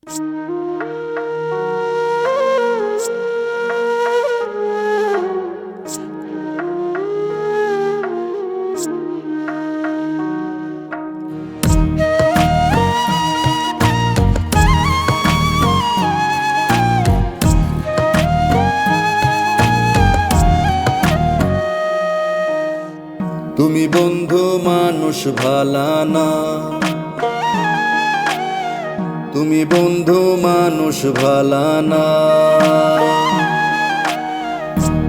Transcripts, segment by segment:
তুমি বন্ধু মানুষ ভালা না, তুমি বন্ধু মানুষ ভালা না,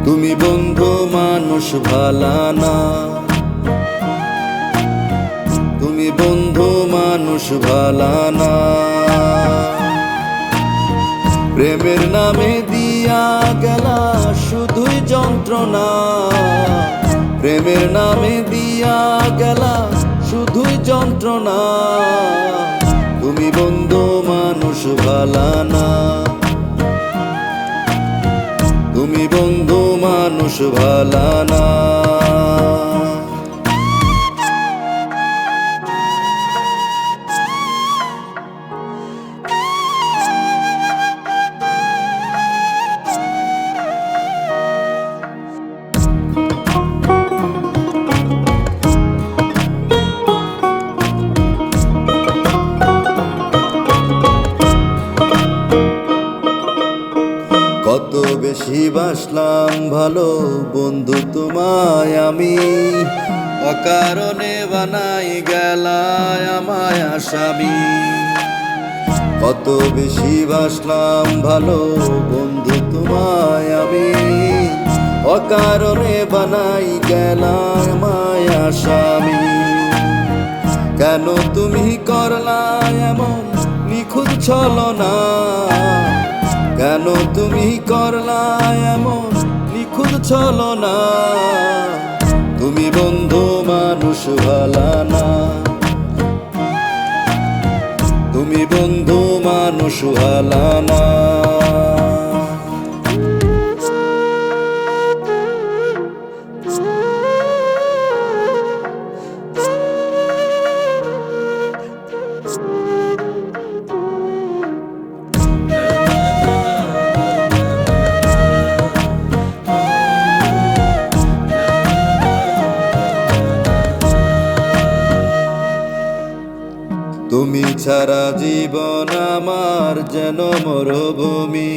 তুমি বন্ধু মানুষ ভালা না, তুমি বন্ধু মানুষ ভালা না। প্রেমের নামে দিয়া গেলা শুধুই যন্ত্রণা, প্রেমের নামে দিয়া গেলা শুধুই যন্ত্রণা। তুমি বন্ধু মানুষ ভালা না, তুমি বন্ধু মানুষ ভালা না। কত বেশি বাসলাম ভালো বন্ধু তোমায় আমি, অকারণে বানাই গেলায় আমায় আসামি। কত বেশি বাসলাম ভালো বন্ধু তোমায় আমি, অকারণে বানাই গেলায় আমায় আসামি। কেন তুমি করলা এমন নিখুঁত ছলনা, কেন তুমি করলা এমন নিখুঁত ছলনা। তুমি বন্ধু মানুষ ভালা না, তুমি বন্ধু মানুষ ভালা না। তুমি ছাড়া জীবন আমার যেন মরুভূমি,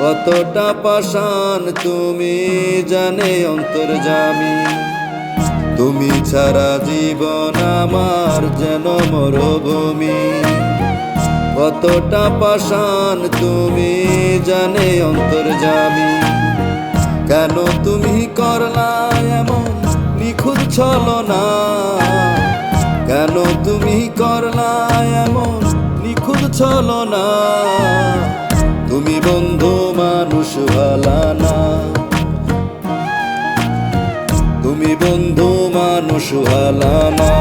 কতটা পাষাণ তুমি জানে অন্তর্যামী। তুমি ছাড়া জীবন আমার যেন মরুভূমি, কতটা পাষাণ তুমি জানে অন্তর্যামী। কেন তুমি করলা এমন নিখুঁত ছলনা, কেন তুমি করলা এমন নিখুঁত ছলনা। তুমি বন্ধু মানুষ ভালা না, তুমি বন্ধু মানুষ ভালা না।